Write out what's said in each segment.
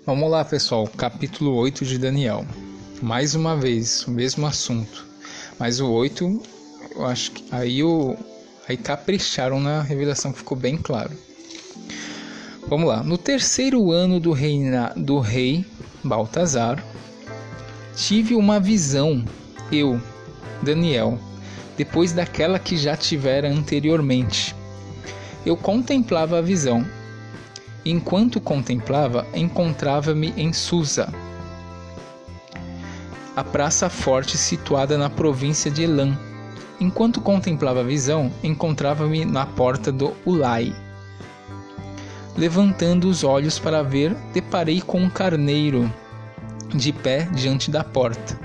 Vamos lá, pessoal, capítulo 8 de Daniel. Mais uma vez, o mesmo assunto. Mas o 8, eu acho que aí capricharam na revelação, que ficou bem claro. Vamos lá. No terceiro ano do rei Baltazar, tive uma visão, eu, Daniel, depois daquela que já tivera anteriormente. Eu contemplava a visão. Enquanto contemplava, encontrava-me em Susa, a praça forte situada na província de Elam. Enquanto contemplava a visão, encontrava-me na porta do Ulai. Levantando os olhos para ver, deparei com um carneiro de pé diante da porta.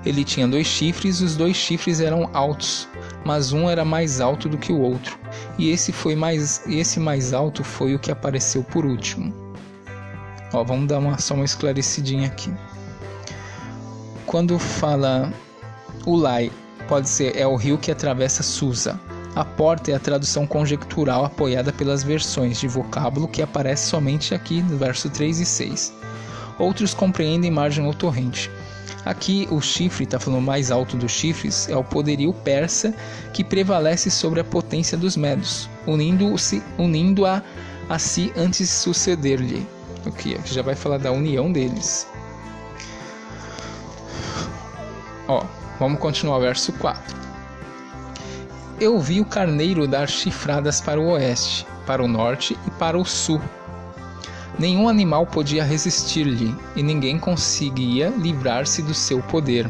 Ele tinha 2 chifres, os 2 chifres eram altos, mas um era mais alto do que o outro, e esse mais alto foi o que apareceu por último. Vamos dar só uma esclarecidinha aqui. Quando fala Ulai, pode ser o rio que atravessa Susa. A porta é a tradução conjectural apoiada pelas versões de vocábulo que aparece somente aqui no verso 3 e 6. Outros compreendem margem ou torrente. Aqui o chifre, está falando mais alto dos chifres, é o poderio persa que prevalece sobre a potência dos medos, unindo-a a si antes de suceder-lhe. Aqui já vai falar da união deles. Vamos continuar o verso 4. Eu vi o carneiro dar chifradas para o oeste, para o norte e para o sul. Nenhum animal podia resistir-lhe, e ninguém conseguia livrar-se do seu poder.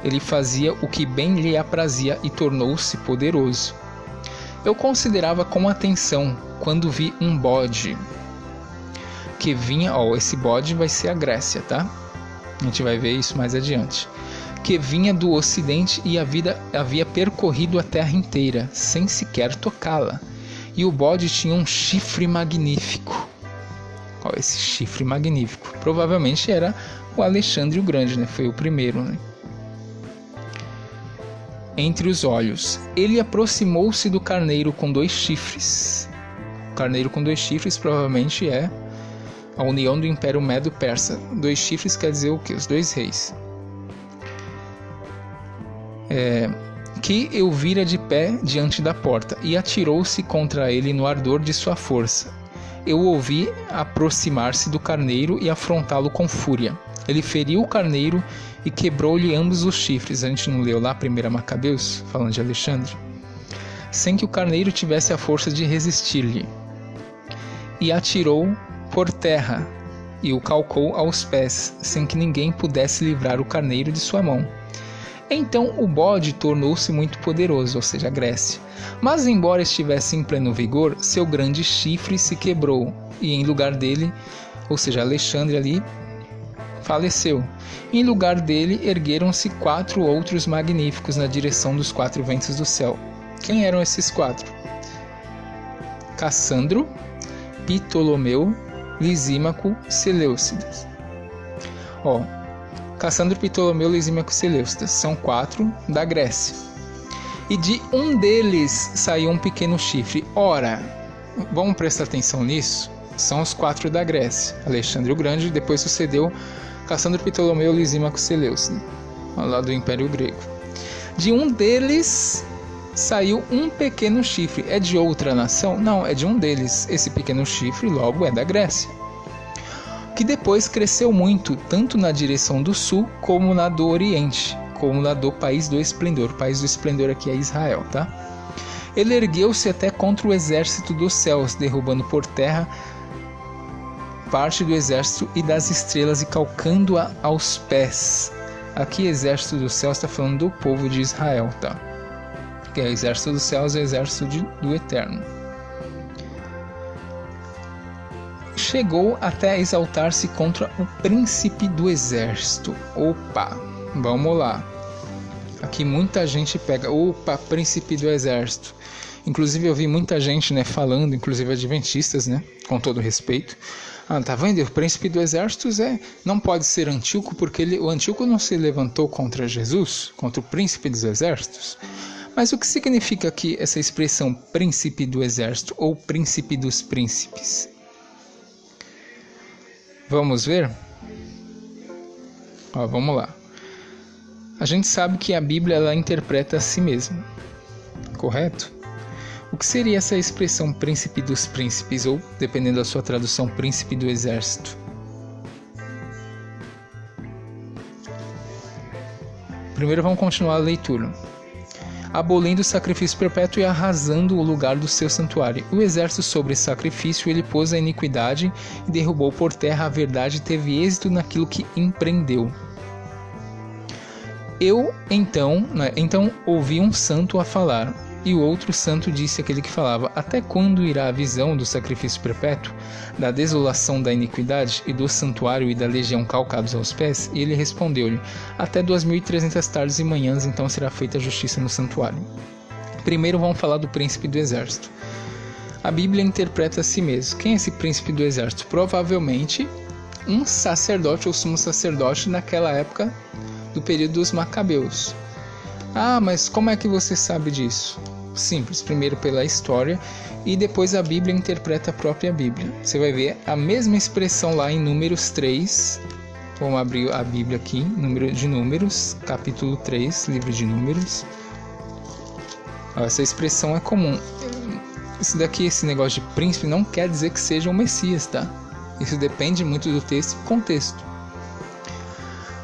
Ele fazia o que bem lhe aprazia e tornou-se poderoso. Eu considerava com atenção quando vi um bode que vinha, esse bode vai ser a Grécia, tá? A gente vai ver isso mais adiante. Que vinha do ocidente e havia percorrido a terra inteira, sem sequer tocá-la. E o bode tinha um chifre magnífico. Esse chifre magnífico. Provavelmente era o Alexandre o Grande, né? Foi o primeiro, né? Entre os olhos. Ele aproximou-se do carneiro com 2 chifres. O carneiro com 2 chifres provavelmente é a união do Império Medo-Persa. 2 chifres quer dizer o quê? Os 2 reis. Que eu vira de pé diante da porta e atirou-se contra ele no ardor de sua força. Eu ouvi aproximar-se do carneiro e afrontá-lo com fúria. Ele feriu o carneiro e quebrou-lhe ambos os chifres. A gente não leu lá 1 Macabeus, falando de Alexandre? Sem que o carneiro tivesse a força de resistir-lhe. E atirou por terra e o calcou aos pés, sem que ninguém pudesse livrar o carneiro de sua mão. Então o bode tornou-se muito poderoso, ou seja, a Grécia. Mas embora estivesse em pleno vigor, seu grande chifre se quebrou, e em lugar dele, ou seja, Alexandre ali, faleceu. Em lugar dele ergueram-se 4 outros magníficos na direção dos 4 ventos do céu. Quem eram esses 4? Cassandro, Ptolomeu, Lisímaco, Seleucidas. Cassandro, Ptolomeu, Lisímaco e Seleucidas são 4 da Grécia. E de um deles saiu um pequeno chifre. Ora, vamos prestar atenção nisso? São os 4 da Grécia. Alexandre o Grande, depois sucedeu Cassandro, Ptolomeu, Lisímaco e Seleucidas, lá do Império Grego. De um deles saiu um pequeno chifre. É de outra nação? Não, é de um deles. Esse pequeno chifre, logo, é da Grécia, que depois cresceu muito, tanto na direção do sul, como na do oriente, como na do país do esplendor. O país do esplendor aqui é Israel, tá? Ele ergueu-se até contra o exército dos céus, derrubando por terra parte do exército e das estrelas e calcando-a aos pés. Aqui, exército dos céus, está falando do povo de Israel, tá? Que é o exército dos céus, é o exército do Eterno. Chegou até exaltar-se contra o príncipe do exército. Vamos lá. Aqui muita gente pega, príncipe do exército. Inclusive eu vi muita gente, falando, inclusive adventistas, com todo respeito. Tá vendo? O príncipe do exército não pode ser Antíoco, porque o Antíoco não se levantou contra Jesus, contra o príncipe dos exércitos. Mas o que significa aqui essa expressão príncipe do exército ou príncipe dos príncipes? Vamos ver? Vamos lá. A gente sabe que a Bíblia ela interpreta a si mesma, correto? O que seria essa expressão príncipe dos príncipes, ou, dependendo da sua tradução, príncipe do exército? Primeiro vamos continuar a leitura. Abolindo o sacrifício perpétuo e arrasando o lugar do seu santuário. O exército sobre esse sacrifício ele pôs a iniquidade e derrubou por terra a verdade e teve êxito naquilo que empreendeu. Então ouvi um santo a falar, e o outro santo disse àquele que falava: até quando irá a visão do sacrifício perpétuo, da desolação da iniquidade, e do santuário e da legião calcados aos pés? E ele respondeu-lhe: até 2300 tardes e manhãs, então será feita a justiça no santuário. Primeiro vamos falar do príncipe do exército. A Bíblia interpreta a si mesmo. Quem é esse príncipe do exército? Provavelmente um sacerdote ou sumo sacerdote naquela época do período dos Macabeus. Mas como é que você sabe disso? Simples, primeiro pela história e depois a Bíblia interpreta a própria Bíblia. Você vai ver a mesma expressão lá em Números 3. Vamos abrir a Bíblia aqui, Número de Números, capítulo 3, livro de Números. Essa expressão é comum. Esse negócio de príncipe não quer dizer que seja o Messias, tá? Isso depende muito do texto e contexto.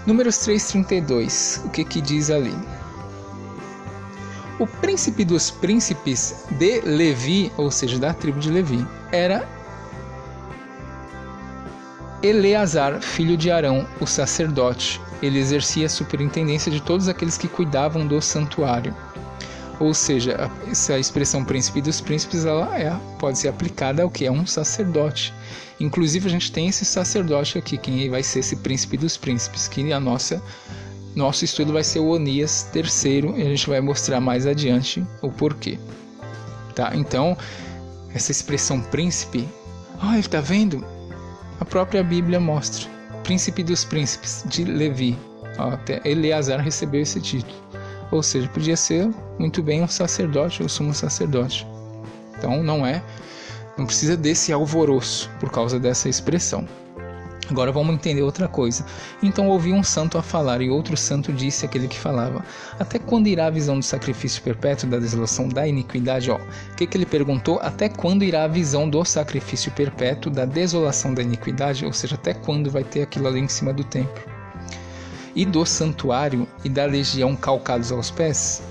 Números 3:32, o que diz ali? O príncipe dos príncipes de Levi, ou seja, da tribo de Levi, era Eleazar, filho de Arão, o sacerdote. Ele exercia a superintendência de todos aqueles que cuidavam do santuário. Ou seja, essa expressão príncipe dos príncipes ela pode ser aplicada ao que é um sacerdote. Inclusive a gente tem esse sacerdote aqui, quem vai ser esse príncipe dos príncipes, que nosso estudo vai ser o Onias III, e a gente vai mostrar mais adiante o porquê. Tá? Então, essa expressão príncipe, ele tá vendo? A própria Bíblia mostra. Príncipe dos príncipes de Levi. Até Eleazar recebeu esse título. Ou seja, podia ser muito bem um sacerdote ou sumo sacerdote. Então não precisa desse alvoroço por causa dessa expressão. Agora vamos entender outra coisa. Então ouvi um santo a falar, e outro santo disse àquele que falava: até quando irá a visão do sacrifício perpétuo, da desolação da iniquidade? O que ele perguntou? Até quando irá a visão do sacrifício perpétuo, da desolação da iniquidade? Ou seja, até quando vai ter aquilo ali em cima do templo? E do santuário e da legião calcados aos pés?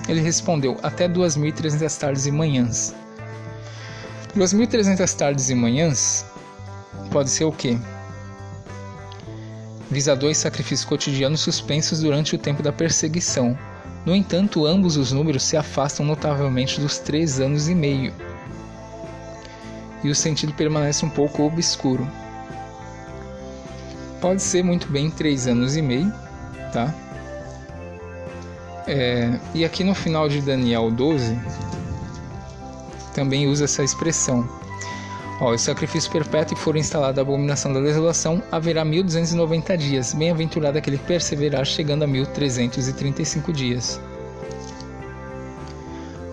Ele respondeu: até 2300 tardes e manhãs. 2300 tardes e manhãs pode ser o quê? Visa 2 sacrifícios cotidianos suspensos durante o tempo da perseguição. No entanto, ambos os números se afastam notavelmente dos 3 anos e meio. E o sentido permanece um pouco obscuro. Pode ser muito bem 3 anos e meio, tá? E aqui no final de Daniel 12, também usa essa expressão. O sacrifício perpétuo e for instalada a abominação da desolação, haverá 1290 dias. Bem-aventurado aquele que perseverar, chegando a 1335 dias.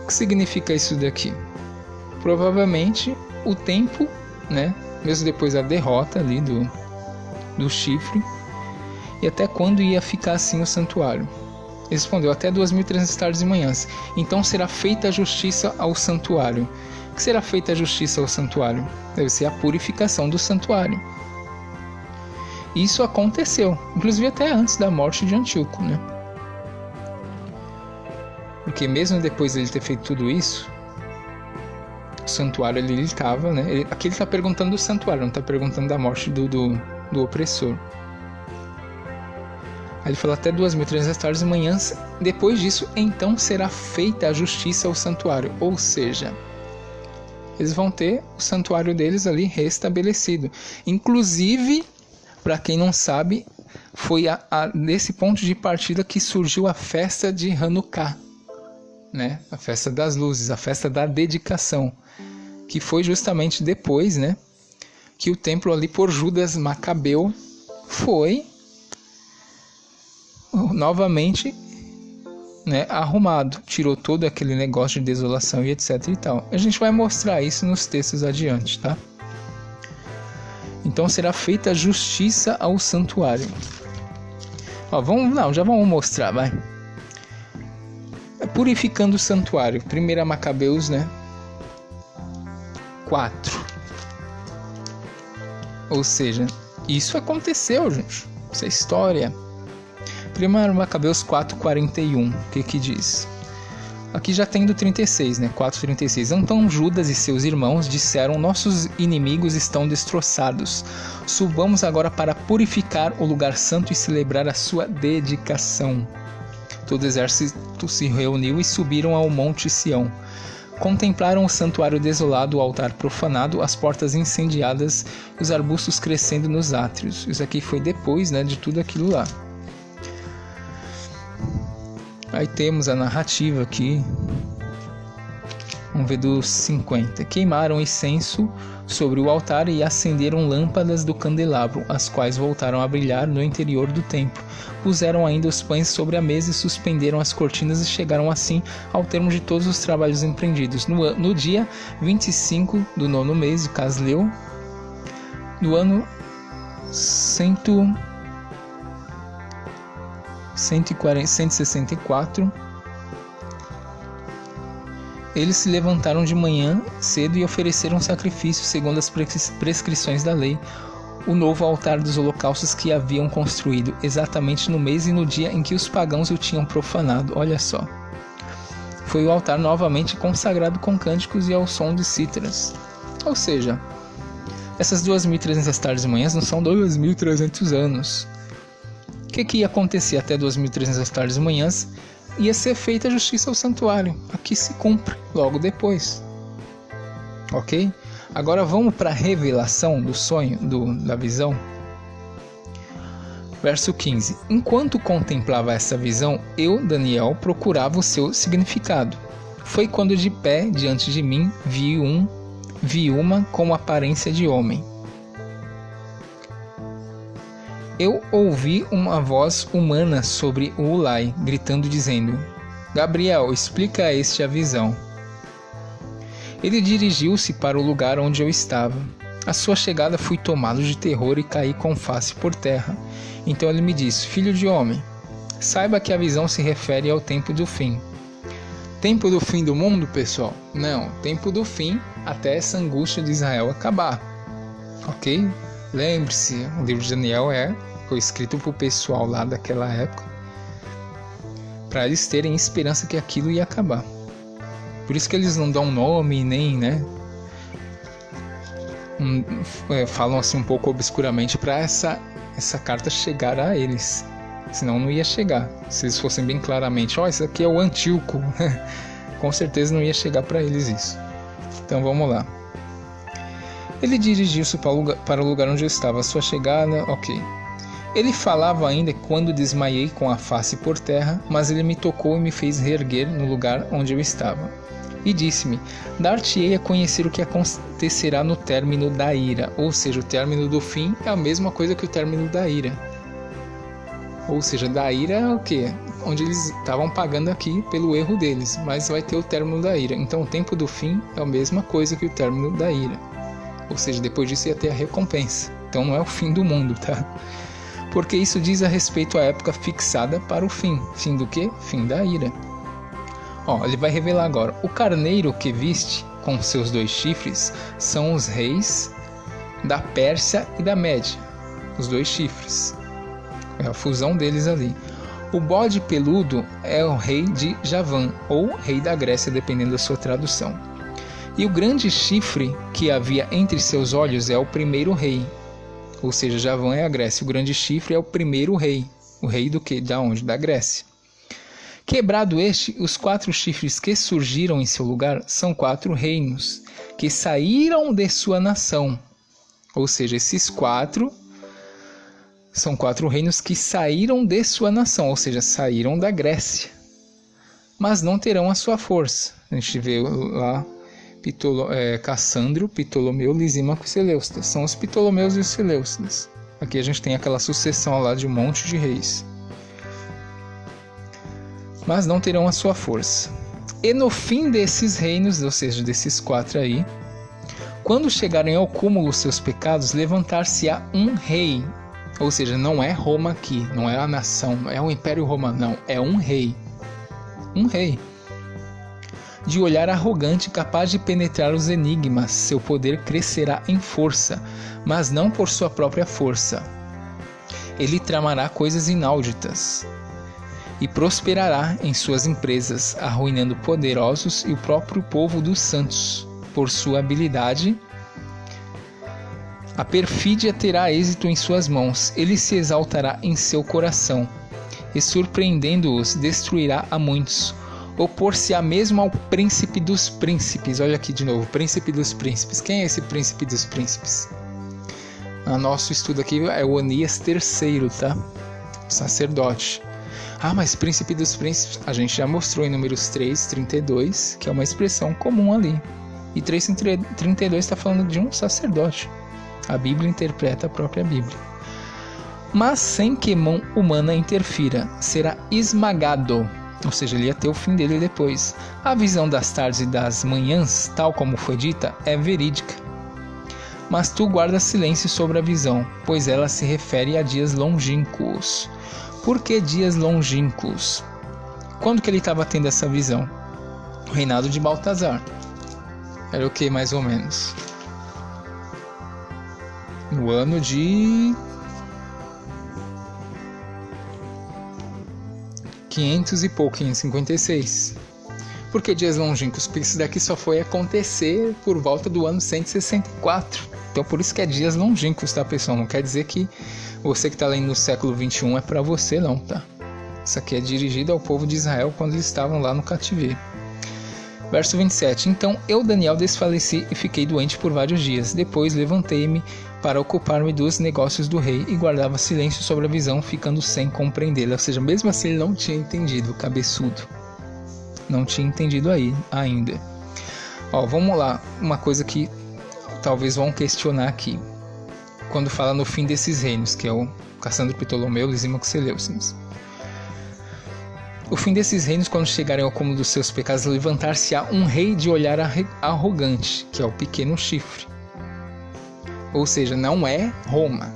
O que significa isso daqui? Provavelmente o tempo, né? Mesmo depois da derrota ali do chifre, e até quando ia ficar assim o santuário. Ele respondeu: até 2300 tardes e manhãs. Então será feita a justiça ao santuário. O que será feita a justiça ao santuário? Deve ser a purificação do santuário. Isso aconteceu, inclusive até antes da morte de Antíoco, né? Porque mesmo depois de ele ter feito tudo isso, o santuário ele estava, né? Aqui ele está perguntando do santuário, não está perguntando da morte do opressor. Aí ele fala: até 2300 tardes e manhãs. Depois disso, então será feita a justiça ao santuário. Ou seja, eles vão ter o santuário deles ali restabelecido. Inclusive, para quem não sabe, foi nesse ponto de partida que surgiu a festa de Hanukkah, né? A festa das luzes, a festa da dedicação, que foi justamente depois, né, que o templo ali por Judas Macabeu foi novamente, né, arrumado, tirou todo aquele negócio de desolação e etc e tal. A gente vai mostrar isso nos textos adiante, tá? Então será feita justiça ao santuário. Ó, já vamos mostrar, vai. Purificando o santuário. 1 Macabeus, né? 4. Ou seja, isso aconteceu, gente. Isso é história. 1 Macabeus 4:41. O que diz? Aqui já tem do 36, né? 4:36. Então Judas e seus irmãos disseram: nossos inimigos estão destroçados. Subamos agora para purificar o lugar santo e celebrar a sua dedicação. Todo o exército se reuniu e subiram ao monte Sião. Contemplaram o santuário desolado, o altar profanado, as portas incendiadas, os arbustos crescendo nos átrios. Isso aqui foi depois, né, de tudo aquilo lá. Aí temos a narrativa aqui. Vamos ver do 50. Queimaram incenso sobre o altar e acenderam lâmpadas do candelabro, as quais voltaram a brilhar no interior do templo. Puseram ainda os pães sobre a mesa e suspenderam as cortinas e chegaram assim ao termo de todos os trabalhos empreendidos. No dia 25 do 9º mês de Casleu, no ano 164, eles se levantaram de manhã cedo e ofereceram sacrifício segundo as prescrições da lei, o novo altar dos holocaustos que haviam construído, exatamente no mês e no dia em que os pagãos o tinham profanado. Olha só. Foi o altar novamente consagrado com cânticos e ao som de cítaras. Ou seja, essas 2.300 tardes e manhãs não são 2.300 anos. O que ia acontecer até 2.300 tardes e manhãs? Ia ser feita a justiça ao santuário. Aqui se cumpre logo depois. Ok? Agora vamos para a revelação do sonho, da visão. Verso 15. Enquanto contemplava essa visão, eu, Daniel, procurava o seu significado. Foi quando de pé diante de mim vi uma com aparência de homem. Eu ouvi uma voz humana sobre o Ulai, gritando dizendo: Gabriel, explica a este a visão. Ele dirigiu-se para o lugar onde eu estava. À sua chegada fui tomado de terror e caí com face por terra. Então ele me disse: Filho de homem, saiba que a visão se refere ao tempo do fim. Tempo do fim do mundo, pessoal? Não, tempo do fim até essa angústia de Israel acabar. Ok? Lembre-se, o livro de Daniel foi escrito para o pessoal lá daquela época, para eles terem esperança que aquilo ia acabar. Por isso que eles não dão nome nem, né? Falam assim um pouco obscuramente para essa carta chegar a eles. Senão não ia chegar. Se eles fossem bem claramente, isso aqui é o Antíoco, com certeza não ia chegar para eles isso. Então vamos lá. Ele dirigiu-se para o lugar onde eu estava. A sua chegada, ok. Ele falava ainda quando desmaiei com a face por terra, mas ele me tocou e me fez reerguer no lugar onde eu estava. E disse-me: dar-te-ei a conhecer o que acontecerá no término da ira. Ou seja, o término do fim é a mesma coisa que o término da ira. Ou seja, da ira é o quê? Onde eles estavam pagando aqui pelo erro deles, mas vai ter o término da ira. Então o tempo do fim é a mesma coisa que o término da ira. Ou seja, depois disso ia ter a recompensa. Então não é o fim do mundo, tá? Porque isso diz a respeito à época fixada para o fim. Fim do quê? Fim da ira. Ele vai revelar agora. O carneiro que viste com seus 2 chifres são os reis da Pérsia e da Média. Os 2 chifres. É a fusão deles ali. O bode peludo é o rei de Javã, ou rei da Grécia, dependendo da sua tradução. E o grande chifre que havia entre seus olhos é o primeiro rei. Ou seja, Javã é a Grécia. O grande chifre é o primeiro rei. O rei do quê? Da onde? Da Grécia. Quebrado este, os 4 chifres que surgiram em seu lugar são 4 reinos, que saíram de sua nação. Ou seja, esses 4 são 4 reinos que saíram de sua nação, ou seja, saíram da Grécia. Mas não terão a sua força. A gente vê lá Cassandro, Ptolomeu, Lisímaco e Seleucidas. São os Ptolomeus e os Seleucidas. Aqui a gente tem aquela sucessão lá de um monte de reis. Mas não terão a sua força. E no fim desses reinos, ou seja, desses 4 aí, Quando chegarem ao cúmulo seus pecados, levantar-se-á um rei. Ou seja, não é Roma aqui, não é a nação, não é o Império Romano, não, é um rei. Um rei. De olhar arrogante, capaz de penetrar os enigmas, seu poder crescerá em força, mas não por sua própria força. Ele tramará coisas inauditas e prosperará em suas empresas, arruinando poderosos e o próprio povo dos santos. Por sua habilidade, a perfídia terá êxito em suas mãos, ele se exaltará em seu coração, e surpreendendo-os, destruirá a muitos. Opor-se-á mesmo ao príncipe dos príncipes. Olha aqui de novo, príncipe dos príncipes. Quem é esse príncipe dos príncipes? O nosso estudo aqui é o Onias III, tá? Sacerdote. Mas príncipe dos príncipes, a gente já mostrou em Números 3:32, que é uma expressão comum ali. E 3:32 está falando de um sacerdote. A Bíblia interpreta a própria Bíblia. Mas sem que mão humana interfira, será esmagado. Ou seja, ele ia ter o fim dele depois. A visão das tardes e das manhãs, tal como foi dita, é verídica. Mas tu guardas silêncio sobre a visão, pois ela se refere a dias longínquos. Por que dias longínquos? Quando que ele estava tendo essa visão? O reinado de Baltazar. Era o que, mais ou menos? No ano de 500 e pouco, 556. Por que dias longínquos? Porque isso daqui só foi acontecer por volta do ano 164. Então por isso que é dias longínquos, tá, pessoal? Não quer dizer que você que está lendo no século 21 é para você, não, tá? Isso aqui é dirigido ao povo de Israel quando eles estavam lá no cativeiro. Verso 27. Então eu, Daniel, desfaleci e fiquei doente por vários dias. Depois levantei-me para ocupar-me dos negócios do rei e guardava silêncio sobre a visão, ficando sem compreendê-la. Ou seja, mesmo assim ele não tinha entendido, cabeçudo. Não tinha entendido aí ainda. Vamos lá. Uma coisa que talvez vão questionar aqui. Quando fala no fim desses reinos, que é o Cassandro, Ptolomeu, Lisímaco e Seleucidas. O fim desses reinos, quando chegarem ao cúmulo dos seus pecados, levantar-se-á um rei de olhar arrogante, que é o pequeno chifre. Ou seja, não é Roma,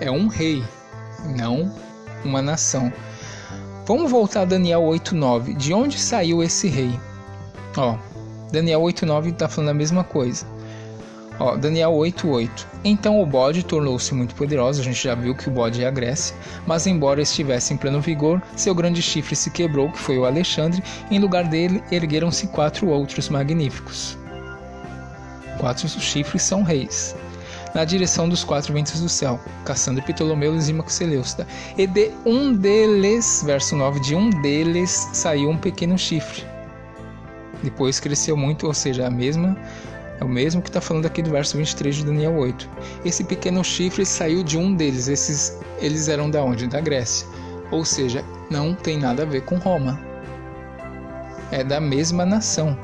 é um rei, não uma nação. Vamos voltar a Daniel 8:9. De onde saiu esse rei? Daniel 8:9 está falando a mesma coisa. Daniel 8:8. Então o bode tornou-se muito poderoso. A gente já viu que o bode é a Grécia. Mas embora estivesse em pleno vigor, seu grande chifre se quebrou, que foi o Alexandre. Em lugar dele, ergueram-se 4 outros magníficos. 4 chifres são reis. Na direção dos 4 ventos do céu, Cassandro, Ptolomeu, Lisímaco e Seleucida. E de um deles, verso 9, de um deles saiu um pequeno chifre. Depois cresceu muito, ou seja, é o mesmo que está falando aqui do verso 23 de Daniel 8. Esse pequeno chifre saiu de um deles. Eles eram da onde? Da Grécia. Ou seja, não tem nada a ver com Roma. É da mesma nação.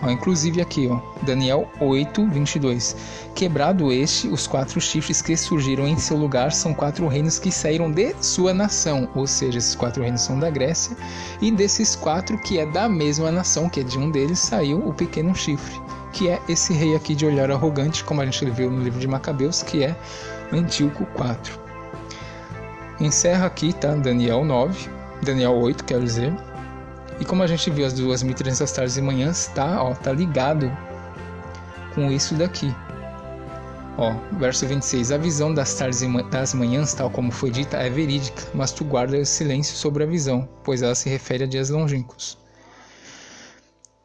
Inclusive aqui, Daniel 8:22. Quebrado este, os 4 chifres que surgiram em seu lugar são 4 reinos que saíram de sua nação. Ou seja, esses 4 reinos são da Grécia. E desses 4 que é da mesma nação, que é de um deles, saiu o pequeno chifre, que é esse rei aqui de olhar arrogante, como a gente viu no livro de Macabeus, que é Antíoco IV. Encerra aqui, tá? Daniel 8, quero dizer. E como a gente viu as 2.300 tardes e manhãs, tá ligado com isso daqui. Verso 26. A visão das tardes e das manhãs, tal como foi dita, é verídica, mas tu guardas silêncio sobre a visão, pois ela se refere a dias longínquos.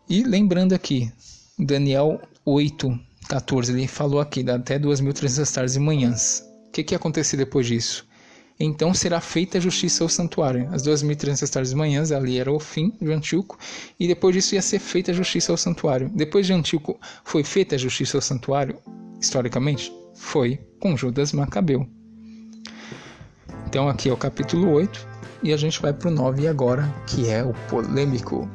E lembrando aqui, Daniel 8:14, ele falou aqui, até 2.300 tardes e manhãs. O que ia acontecer depois disso? Então será feita justiça ao santuário. As 2.300 tardes e manhãs, ali era o fim de Antíoco, e depois disso ia ser feita a justiça ao santuário. Depois de Antíoco, foi feita a justiça ao santuário, historicamente? Foi com Judas Macabeu. Então aqui é o capítulo 8, e a gente vai para o 9 agora, que é o polêmico.